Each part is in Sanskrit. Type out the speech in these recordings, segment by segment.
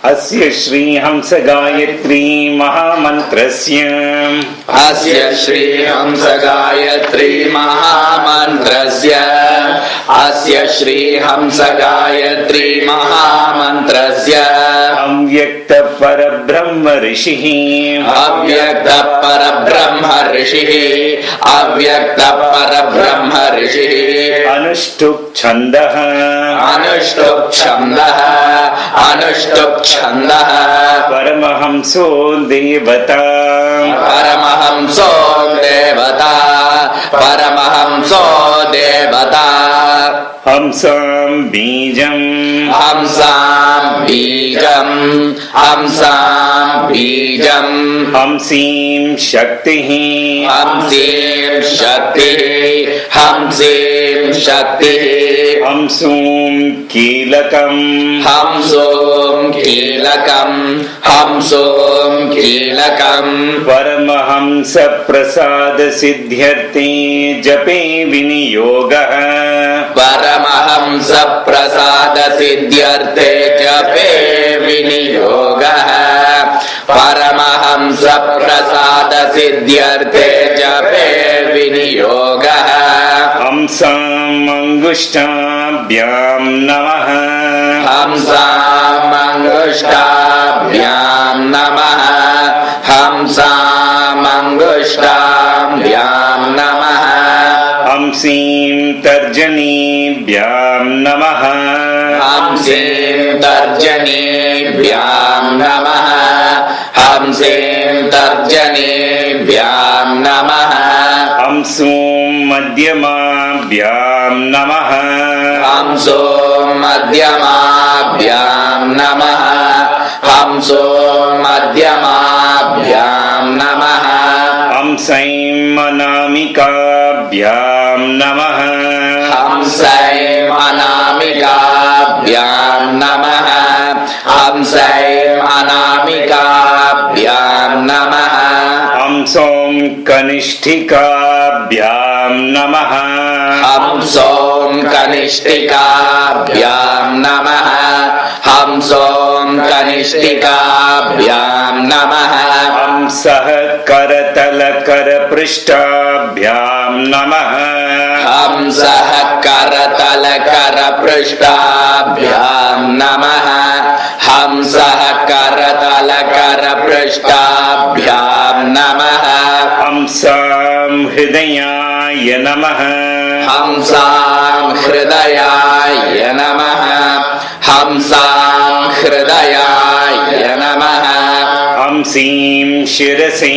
अस्य श्री हंस गायत्री महामन्त्रस्य अव्यक्त परब्रह्म ऋषिः अनुष्टुप् छन्दः परमहंसो देवता हंसां बीजं हंसीं शक्तिः हंसूं कीलकम् परमहंस प्रसाद सिद्ध्यर्थे जपे विनियोगः हंसाम् अंगुष्ठाभ्यां नमः हंसीं तर्जनीभ्यां नमः हंसूं मध्यमाभ्यां नमः हंसैं अनामिकाभ्यां नमः हंसों कनिष्ठिकाभ्यां नमः हंसः करतलकरपृष्ठाभ्यां नमः हंसां हृदयाय नमः हंसीं शिरसे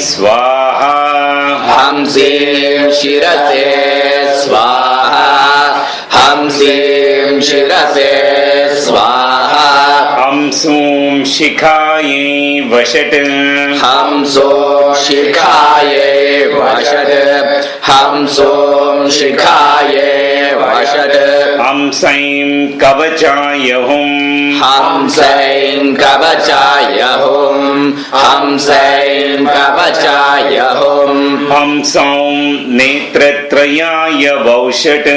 स्वाहा हंसूं शिखायै वषट् हंसैं कवचाय हुम् हंसौं नेत्रत्रयाय वौषट्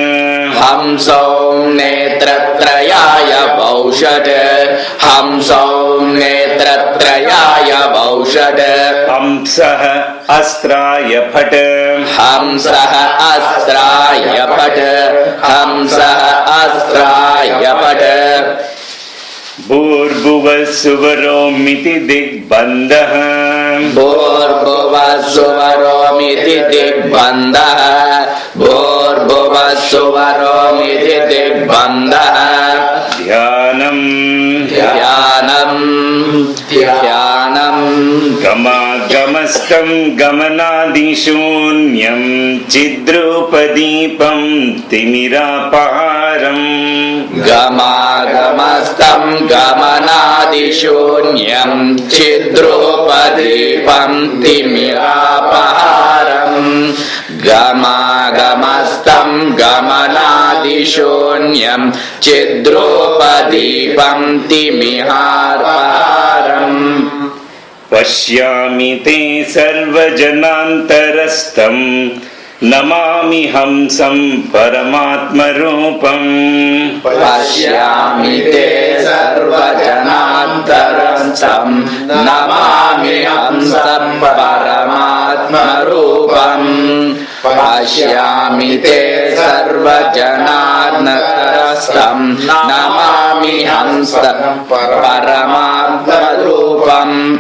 हंसः अस्त्राय फट् भूर्भुवः सुवरोमिति दिग्बन्धः ध्यानम् गमागमस्तं गमनादिशून्यं चिद्रूपदीपं तिमिरापहारम् गमनादिशून्यं चिद्रूपदीपं तिमिरापहारम् पश्यामि ते सर्वजनान्तरस्थम् नमामि हंसं परमात्मरूपम् पश्यामि ते सर्वजनान्तरस्थम् पश्यामि ते सर्वजनार्दनतरस्तं नमामि हंस परमात्मरूपम्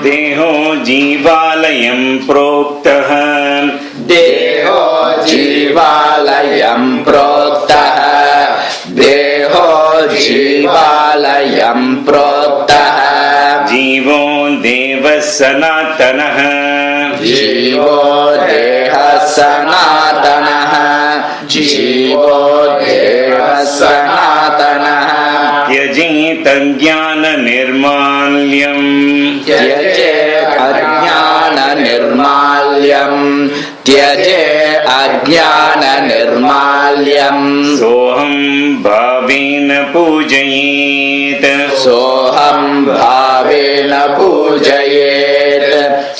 देहो जीवालयं प्रोक्तः देहो जीवालयं प्रोक्तः देहो जीवालयं प्रोक्तः जीवो देवः सनातनः जीवो देहः सनातनः जीवो देहः सनातनः त्यजेत ज्ञाननिर्माल्यम् त्यजेत् अज्ञाननिर्माल्यम् त्यजेत् अज्ञाननिर्माल्यम् सोऽहं भावेन पूजयेत् सोऽहं भावेन पूजयेत्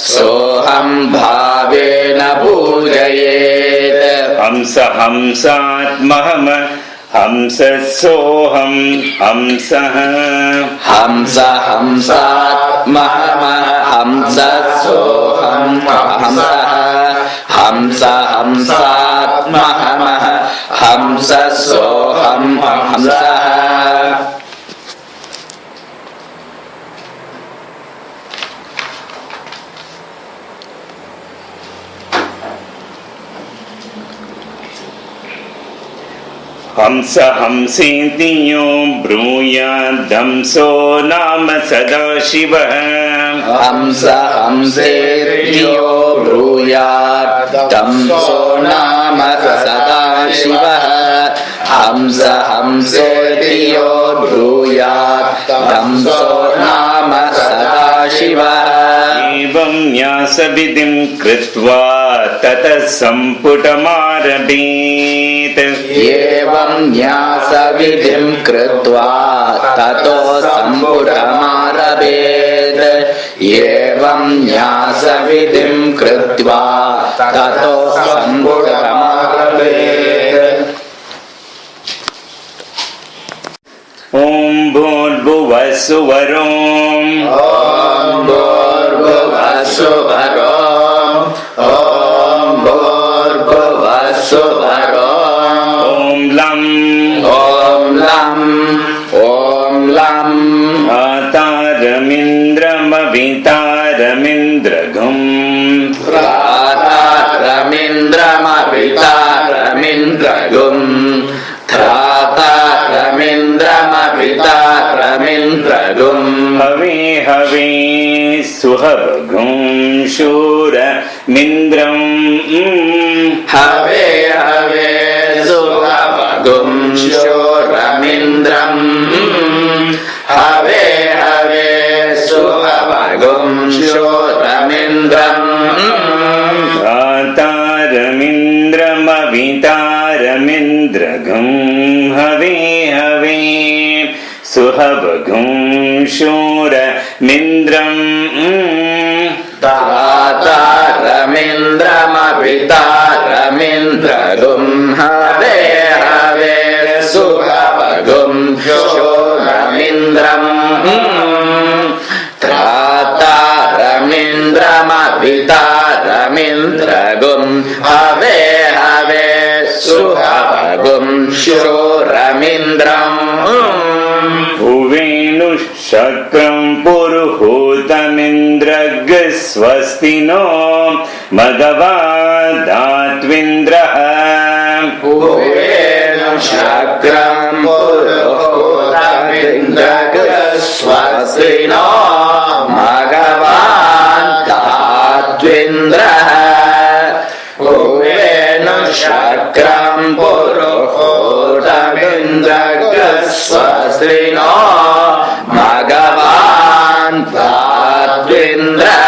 सोऽहं भावेन पूजयेत् हंस हंसात्महम हंस सोऽहं हंसः हंस हंसात्महमः हंस सोऽहं हंसः हंस हंसात्महमः हंस सोऽहं हंसः हंस हंसेति यो ब्रूयाद्धंसो नाम सदाशिवः हंस हंसेत्यो ब्रूयात् हंसो नाम सदाशिवः हंस हंसेत्यो ब्रूयात् हंसो नाम सदाशिवः एवं न्यासविधिं कृत्वा ततः सम्पुटमारभेत् एवं न्यासविधिं कृत्वा ततो सम्पुटमारभेत् एवं न्यासविधिं कृत्वा ततो सम्पुटमारभेत् ॐ भूर्भुवः सुवरों ॐ भूर्भुवः सुवरों ॐ भूर्भुवः सुवरों ॐ लं ॐ लं आतारमिन्द्रमवितारमिन्द्रघुम् त्रातारमिन्द्रमवितारमिन्द्रगुम् त्रातारमिन्द्रमवितारमिन्द्रगुम् हवे हवे सुहवघुं शूरमिन्द्रम् हवे हवे सुहवघुं शूरमिन्द्रम् हवे हवे सुहवघुं शूरमिन्द्रम् आतारमिन्द्रमवितारमिन्द्रघुं हवे हवे सुहवघुं शूरमिन्द्रम् तातारमिन्द्रमवितारमिन्द्रगुं हवे हवे सुहवघुं शूरमिन्द्रम् त्रातारमिन्द्रमवितारमिन्द्रगुं हवे हवे सुहवघुं शूरमिन्द्रम् भुवेनुशक्रं पुरुहूतमिन्द्रग स्वस्ति नो मघवादात्विन्द्रः भुवेनुशक्रं पुरुहूतमिन्द्रग स्वस्ति नो मघवादात्विन्द्रः भुवेनुशक्रं पुरुहूतमिन्द्रग स्वस्ति नो मघवादात्विन्द्रः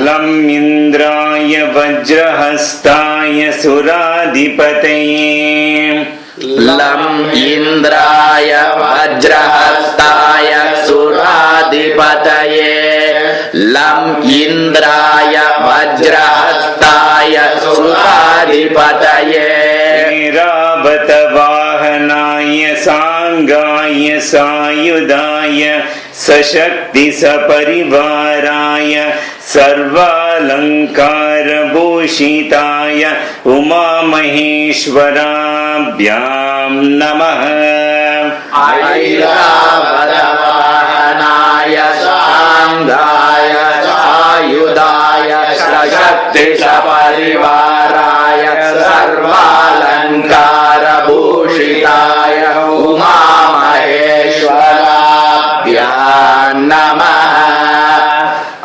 लं इन्द्राय वज्रहस्ताय सुराधिपतये लं इन्द्राय वज्रहस्ताय सुराधिपतये लं इन्द्राय वज्रहस्ताय सुराधिपतये ऐरावतवाहनाय सांगाय सायुधाय सशक्ति सपरिवाराय सर्वालङ्कारभूषिताय उमामहेश्वराभ्यां नमः। ऐरावतवाहनाय साङ्गाय सायुधाय सशक्ति सपरिवाराय सर्वालङ्कारभूषिताय उमामहेश्वराभ्यां नमः।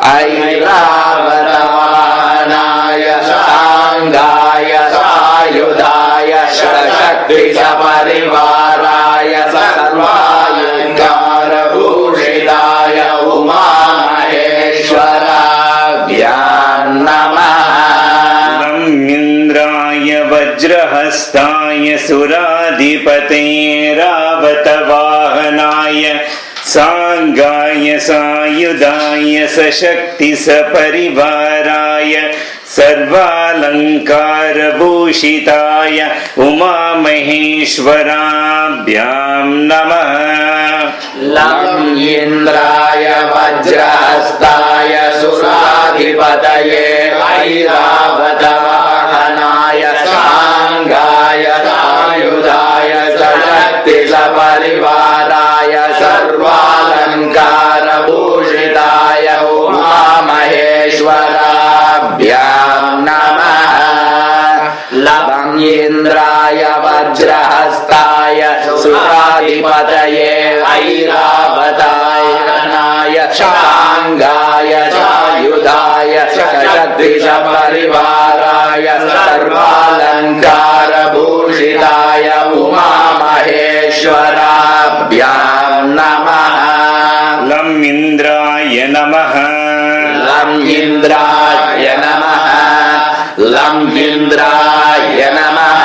ऐरावतवाहनाय साङ्गाय सायुधाय सशक्ति सपरिवाराय सर्वालङ्कारभूषिताय उमामहेश्वराभ्यां नमः। इन्द्राय वज्रहस्ताय सुराधिपतेरावतवाहनाय साङ्गाय सायुधाय सशक्ति सपरिवाराय सर्वालङ्कारभूषिताय उमामहेश्वराभ्यां नमः। लं इन्द्राय वज्रहस्ताय सुराधिपतये ऐरावतवाहनाय साङ्गाय सायुधाय सशक्ति सपरिवाराय सर्वालङ्कारभूषिताय उमामहेश्वराभ्यां नमः। लं इन्द्राय वज्रहस्ताय सुराधिपतये ऐरावतवाहनाय साङ्गाय सायुधाय सशक्ति सपरिवाराय सर्वालङ्कारभूषिताय उमामहेश्वराभ्यां नमः। लं इन्द्राय नमः। लं इन्द्राय नमः। लं इन्द्राय नमः।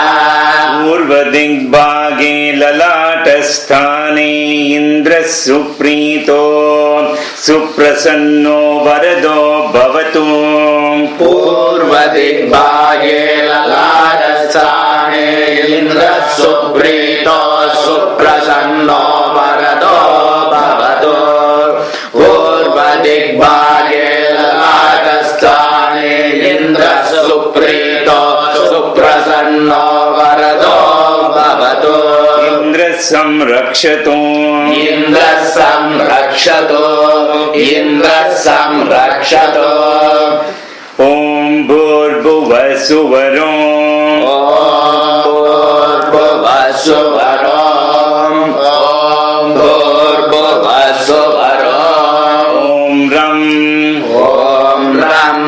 पूर्वदिग्भागे ललाटस्थाने इन्द्रः सुप्रीतो सुप्रसन्नो वरदो भवतु। पूर्वदिग्भागे ललाटस्थाने इन्द्रः सुप्रीतो सुप्रसन्नो वरदो भवतु। पूर्वदिग्भागे ललाटस्थाने इन्द्रः सुप्रीतो सुप्रसन्नो वरदो भवतु। इन्द्रः संरक्षतु। इन्द्रः संरक्षतु। इन्द्रः संरक्षतु। ॐ भूर्भुवः सुवरो। ॐ भूर्भुवः सुवरो। ॐ भूर्भुवः सुवरो। ॐ रं। ॐ रं।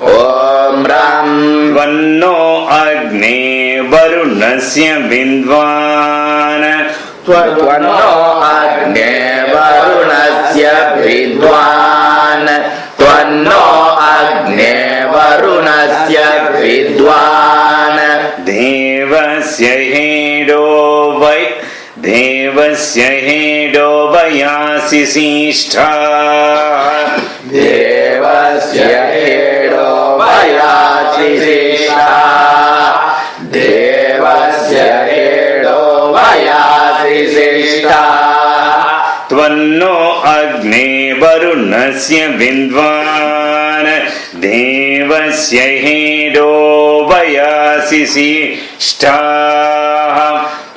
ॐ रं। वन्नो अग्ने वरुणस्य विद्वान्। त्वन्नो अग्ने वरुणस्य विद्वान्। त्वन्नो अग्ने वरुणस्य विद्वान्। देवस्य हेडो वयासि शिष्ठा। देवस्य हेडो वयासि शिष्ठा। देवस्य हेडो वयासि शिष्ठा। त्वन्नो अग्ने वरुणस्य विद्वान्। देवस्य हेडो वयासि शिष्ठा।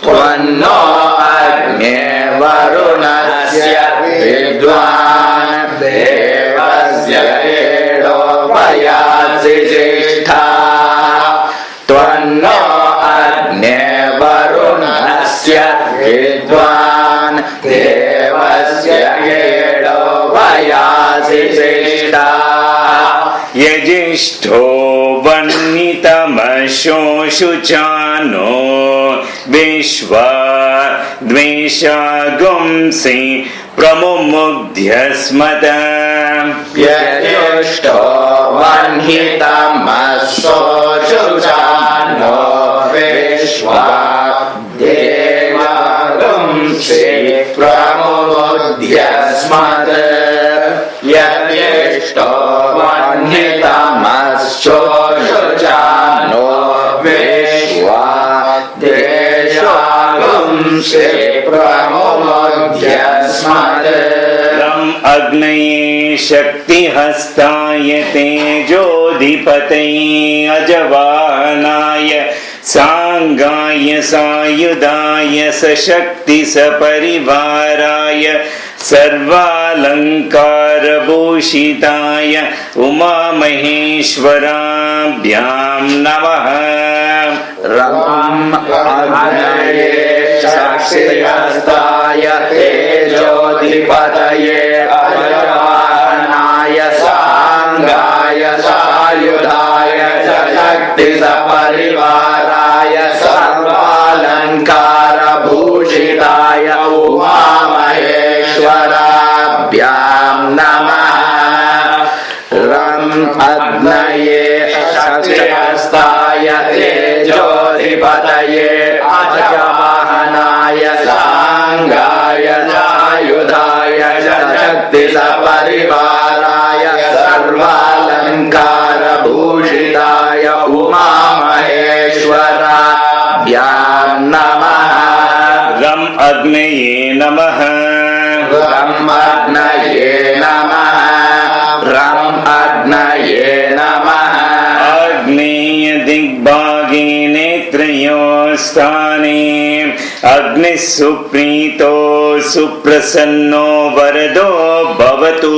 त्वन्नो अग्ने वरुणस्य विद्वान्। देवस्य हेडो वयासि शिष्ठा। त्वन्नो अग्ने वरुणस्य विद्वान्। देवस्य हेडो वयासि शिष्ठा। यजिष्ठो वह्नितमशोषुचानो विश्वा द्वेषागुंसि प्रमुमुग्ध्यस्मत। यजिष्ठो वह्नितमशोषुचानो विश्वा देवागुंसि प्रमुमुग्ध्यस्मत। यजिष्ठो वह्नितमशोषुचानो विश्वा देवागुंसि प्रमुमुग्ध्यस्मत। लं अग्नये शक्तिहस्ताय तेजोधिपतये अजवाहनाय सांगाय सायुधाय सशक्ति सपरिवाराय सर्वालंकारभूषिताय उमामहेश्वराभ्यां नमः। रम् अग्नये शक्तिहस्ताय तेजोधिपतये अजवाहनाय सांगाय सायुधाय सशक्ति सपरिवाराय सर्वालंकारभूषिताय उमामहेश्वराभ्यां नमः। रम् अग्नये शक्तिहस्ताय तेजोधिपतये अजवाहनाय सांगाय सायुधाय शक्ति सपरिवाराय सर्वालंकारभूषिताय उमामहेश्वराभ्यां नमः। रम् अग्नये नमः। रम् अग्नये नमः। रम् अग्नये नमः। आग्नेय दिग्भागे नेत्रयोस्ताने अग्निः सुप्रीतो सुप्रसन्नो वरदो भवतु।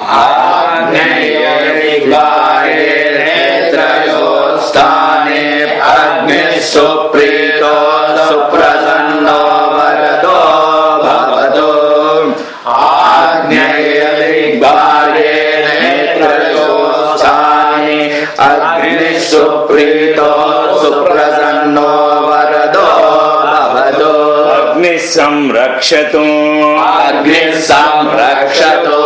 आग्नेय दिग्भागे नेत्रयोस्ताने अग्निः सुप्रीतो सुप्रसन्नो वरदो भवतु। आग्नेय दिग्भागे नेत्रयोस्ताने अग्निः सुप्रीतो सुप्रसन्नो वरदो भवतु। अग्निः संरक्षतु। अग्निः संरक्षतु।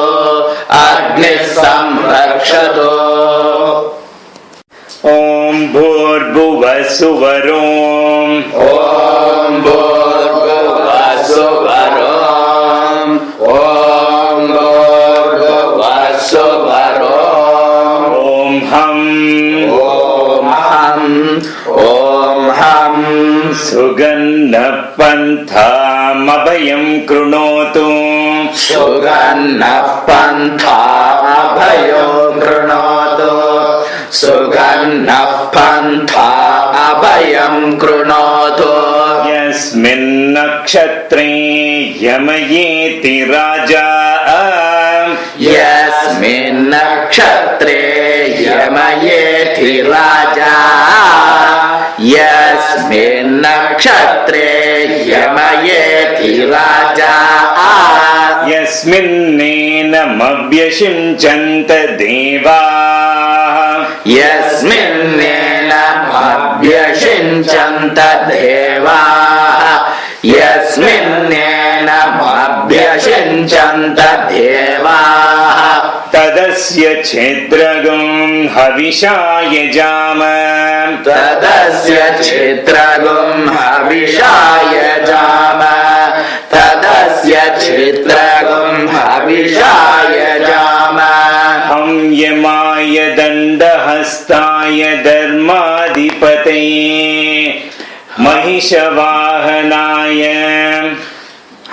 अग्निः संरक्षतु। ॐ भूर्भुवः सुवरों। ॐ भूर्भुवः सुवरों। ॐ भूर्भुवः सुवरों। ॐ हं ॐ हं सुगन्धपन्थामभयं कृणोतु। सुगन्धः पन्थामभयो कृणोतु। सुगन्धः पन्थामभयं कृणोतु। यस्मिन् नक्षत्रे यमयेति राजा। यस्मिन् नक्षत्रे यमयेति राजा। यस्मिन् नक्षत्रे यमयेति राजा। यस्मिन्नेनमभ्यषिञ्चन्त देवाः। यस्मिन्नेनमभ्यषिञ्चन्त देवाः। यस्मिन्नेनमभ्यषिञ्चन्त देवाः। तदस्य क्षेत्रगं हविषा यजाम। तदस्य क्षेत्रगं हविषा यजाम। तदस्य क्षेत्रगं हविषा यजाम। हम यमाय दण्डहस्ताय धर्माधिपतये महिषवाहनाय।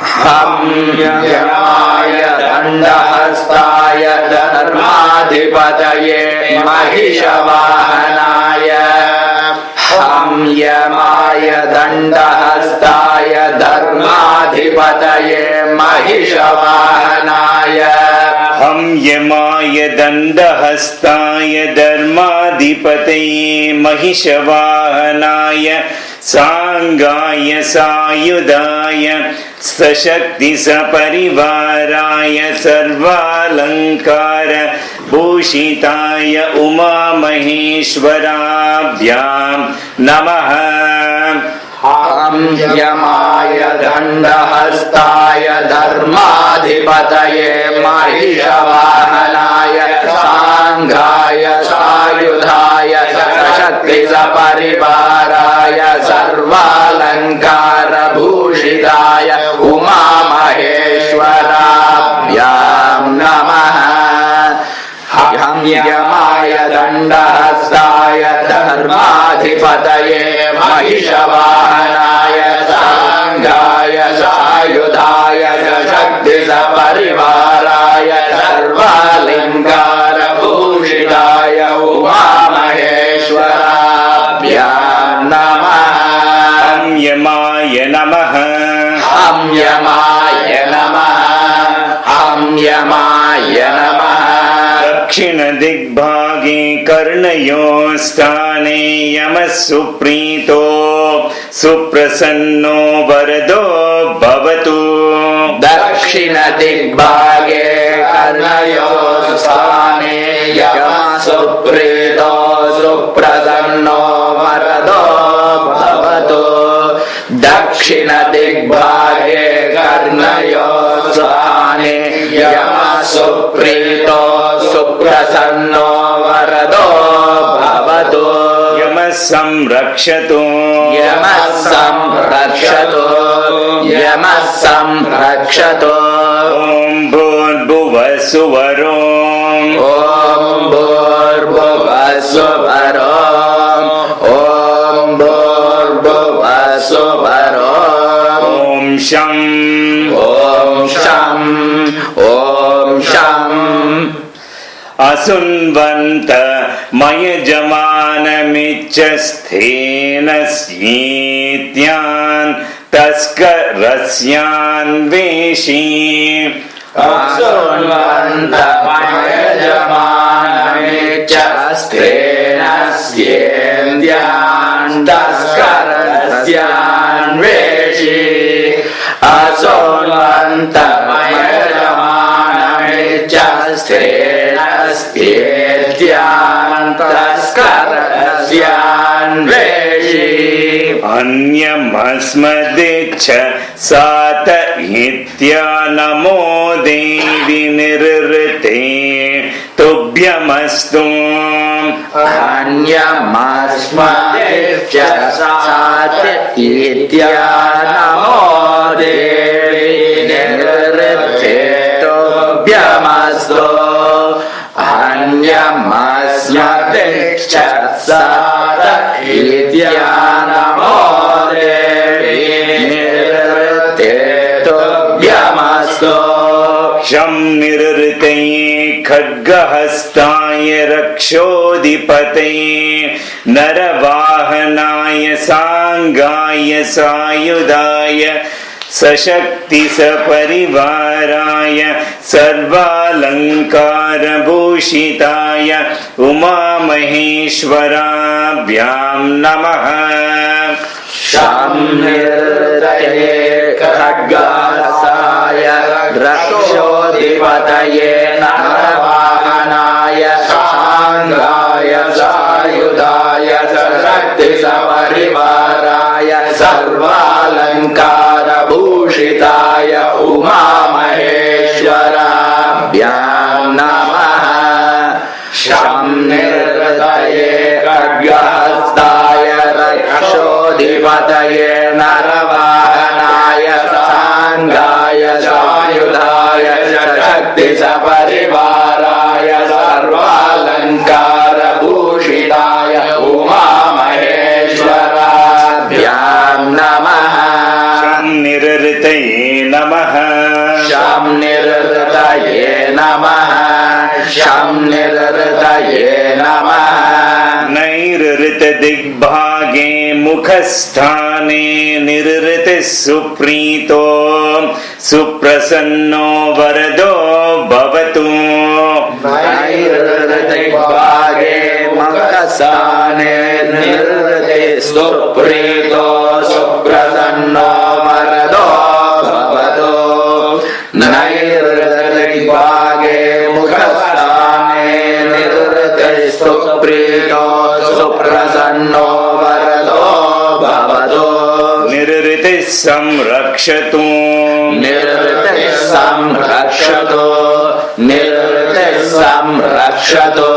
हम यमाय दण्डहस्ताय धर्माधिपतये महिषवाहनाय। हम यमाय दण्डहस्ताय धर्माधिपतये महिषवाहनाय। हम यमाय दण्डहस्ताय धर्माधिपतये महिषवाहनाय सांगाय सायुधाय सशक्ति सपरिवाराय सर्वालंकार भूषिताय उमामहेश्वराभ्यां नमः। हम यमाय दण्डहस्ताय धर्माधिपतये महिषवाहनाय सांगाय सायुधाय सशक्ति सपरिवाराय सर्वालंकारभूषिताय उमामहेश्वराभ्यां नमः। हम यमाय दण्डहस्ताय धर्माधिपतये महिषवाहनाय सांगाय सायुधाय सशक्ति सपरिवाराय सर्वालङ्कारभूषिताय उमामहेश्वराभ्यां नमः। हम यमाय नमः। हम यमाय नमः। हम यमाय नमः। दक्षिण दिग्भागे कर्णयो स्थाने यमः सुप्रीतो सुप्रसन्नो वरदो भवतु। दक्षिण दिग्भागे कर्णयो स्थाने यमः सुप्रीतो सुप्रसन्नो वरदो भवतु। दक्षिण दिग्भागे कर्णयो स्थाने यमः सुप्रीतो सुप्रसन्नो वरदो भवतु। यमः संरक्षतु। यमः संरक्षतु। यमः संरक्षतु। ॐ भूर्भुवः सुवरोम्। ॐ भूर्भुवः सुवरोम्। ॐ भूर्भुवः सुवरोम्। ॐ शं ॐ शं ॐ शं असुन्वन्त मयजमानमिच्छस्थेन स्येत्यान् तस्करस्यान्वेषी। असुन्वन्तमयजमानमिच्छस्थेन स्येत्यान् तस्करस्यान्वेषी। असुन्वन्तमयजमानमिच्छस्थेन स्येत्यान् तस्करस्यान्वेषी। अन्यमस्मदिच्छ सात इत्या नमो देवि निरृते तुभ्यमस्तु। अन्यमस्मदिच्छ सात इत्या नमो देवि निरृते तुभ्यमस्तु। अन्यमस्मदिच्छ सात इत्या नमो देवि निरृते तुभ्यमस्तु। शं निरृते खड्गहस्ताय रक्षोधिपतये नरवाहनाय सांगाय सायुधाय सशक्ति सपरिवाराय सर्वालंकारभूषिताय उमामहेश्वराभ्यां नमः। शं निरृते खड्गहस्ताय रक्षोधिपतये नरवाहनाय सांगाय सायुधाय सशक्ति सपरिवाराय सर्वालंकारभूषिताय उमामहेश्वराभ्यां नमः। शं निरृते खड्गहस्ताय रक्षोधिपतये नरवाहनाय सांगाय सायुधाय सशक्ति सपरिवाराय सर्वालंकारभूषिताय उमामहेश्वराभ्यां नमः। शं निरृते नमः। शं निरृतये नमः। शं निरृतये नमः। नैरृत दिग्भागे मुखस्थाने निरृतिः सुप्रीतो सुप्रसन्नो वरदो भवतु। नैरृतदिग्भागे मुखस्थाने निरृतिः सुप्रीतो सुप्रसन्नो वरदो भवतु। नैरृतदिग्भागे मुखस्थाने निरृतिः सुप्रीतो सुप्रसन्नो वरदो भवतु। निरृतिः संरक्षतु। निरृतिः संरक्षतु। निरृतिः संरक्षतु।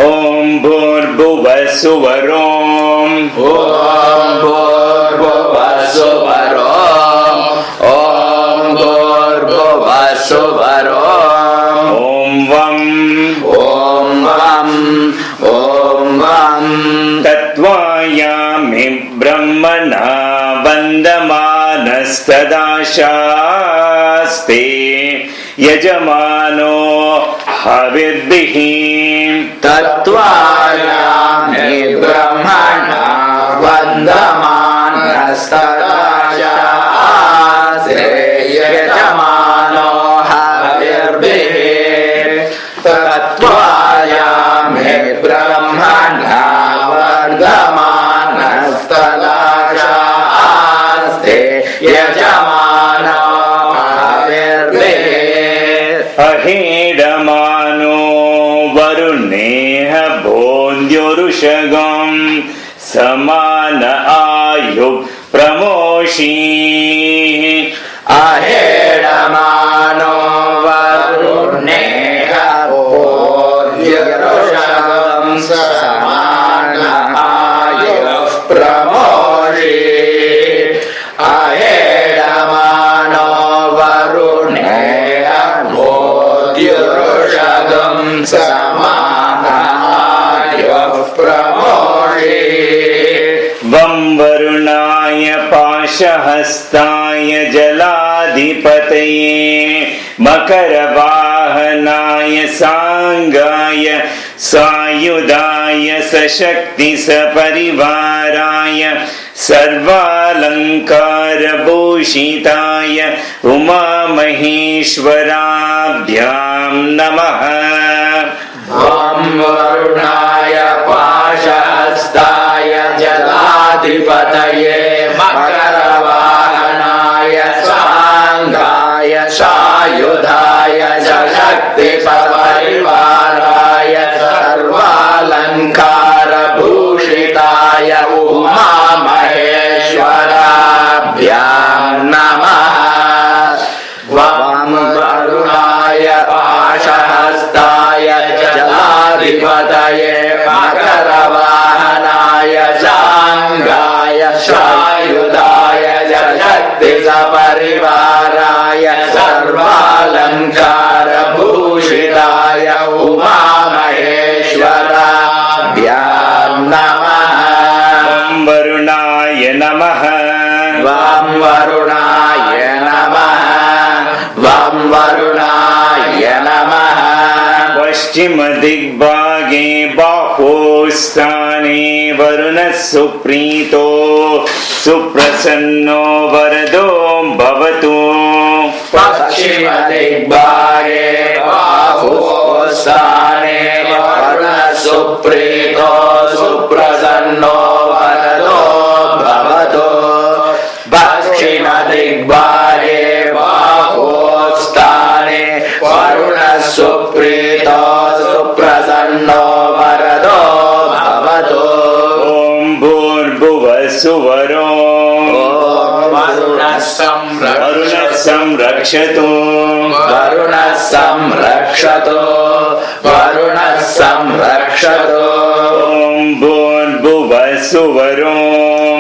ॐ भूर्भुवः सुवरोम्। ॐ भूर्भुवः सुवरोम्। ॐ भूर्भुवः सुवरोम्। ॐ वं ॐ वं ॐ वं शास्ते यजमानो हविर्भिः तत्त्वायामि ब्रह्मणा वन्दमानस्तदाशास्ते यजमानो हविर्भिः तत्त्वायामि ब्रह्मणा वन्दमानस्तदाशास्ते यजमानो हविर्भिः अहेडमानो वरुणेह भोन्द्योरुषगं समान आयु प्रमोषी अहेडमानो वरुणेह भोज्यरुषगं समान आयुः प्रमोषि अहेडमानो वरुणेह भोज्यरुषगं समान आयुः प्रमोषि वं वरुणाय पाशहस्ताय जलाधिपतये मकरवाहनाय सांगाय सायुधाय सशक्ति सपरिवाराय सर्वालंकारभूषिताय उमामहेश्वराभ्यां नमः। वं वरुणाय पाशहस्ताय जलाधिपतये मकरवाहनाय सांगाय सायुधाय सशक्ति सपरिवाराय सर्वालंकारभूषिताय उमामहेश्वराभ्यां नमः। वं वरुणाय पाशहस्ताय जलाधिपतये मकरवाहनाय सांगाय सायुधाय सशक्ति सपरिवाराय सर्वालंकारभूषिताय उमामहेश्वराभ्यां नमः। वं वरुणाय नमः। वं वरुणाय नमः। वं वरुणाय नमः। पश्चिमदिग्भागे बाहोस्थाने वरुणः सुप्रीतो सुप्रसन्नो वरदो भवतु। पश्चिमदिग्भागे बाहुस्थाने वरुणः सुप्रीतो सुप्रसन्नो वरदो भवतु। पश्चिमदिग्भागे बाहुस्थाने वरुणः सुप्रीतो सुप्रसन्नो वरदो भवतु। ॐ भूर्भुवः सुवरो वरुणः संरक्षतु। वरुणः संरक्षतु। वरुणः संरक्षतु। ॐ भूर्भुवः सुवरो ॐ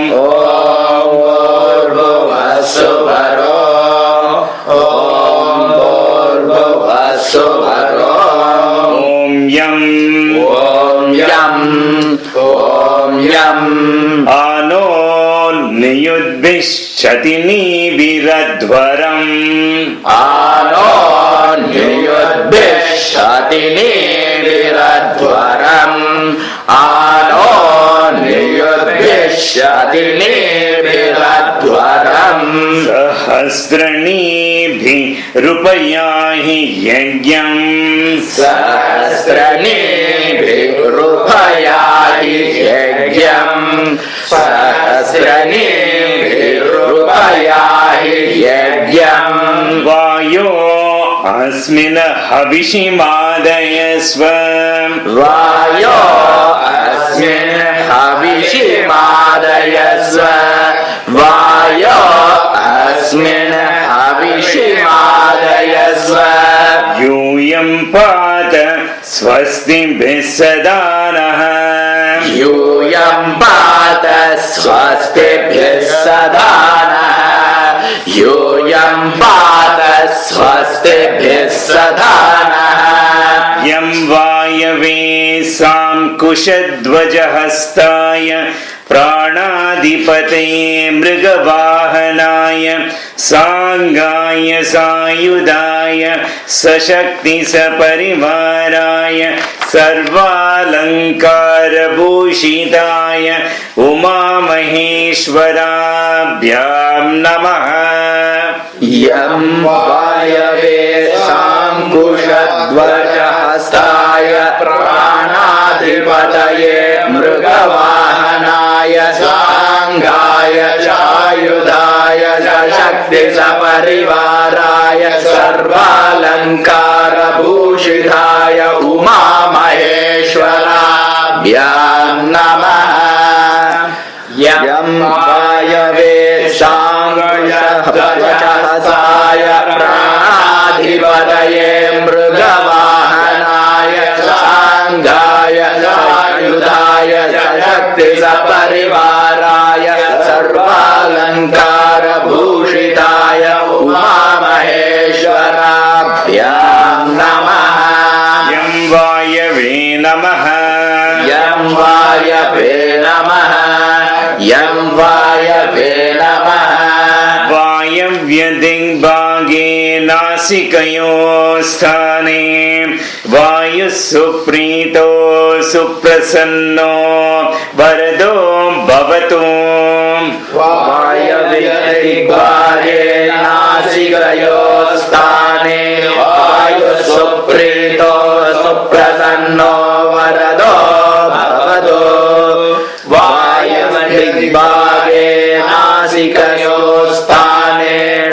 भूर्भुवः सुवरो। ॐ भूर्भुवः सुवरो। ॐ यं आनो नियुद्भिश्चतिनीभिरध्वरम् आनो नियुद्भिश्चतिनीभिरध्वरम् आनो नियुद्भिश्चतिनीभिरध्वरम् सहस्रणीभिरुपयाहि यज्ञम् सहस्रणीभिरुपयाहि यज्ञम् सहस्रणीभिरुपयाहि यज्ञम् वायो अस्मिन् हविषिमादयस्व वायो अस्मिन् हविषिमादयस्व वायो अस्मिन् हविषिमादयस्व यूयं पात स्वस्तिभिः सदा नः यूयं पात स्वस्तिभिः सदा नः यूयं पात स्वस्तिभिः सदा नः यं वायवे साङ्कुशध्वजहस्ताय प्राणाधिपते मृगवाहनाय सांगाय सायुधाय सशक्ति सपरिवाराय सर्वालंकारभूषिताय उमामहेश्वराभ्यां नमः। यं वायवे सांकुशध्वजहस्ताय प्राणाधिपतये मृगवाहनाय सांगाय चायुधाय सशक्ति सपरिवाराय सर्वालंकारभूषिताय उमामहेश्वराभ्यां नमः। यं वायवे सांकुशध्वजहस्ताय प्राणाधिपतये मृगवाहनाय सांगाय चायुधाय सशक्ति सपरिवाराय सर्वालंकारभूषिताय उमामहेश्वराभ्यां नमः। यं वायवे नमः। यं वायवे नमः। यं वायवे नमः। वायव्यदिग्भागे नासिकयो स्थाने वायुः सुप्रीतो सुप्रसन्नो वरदो भवतु।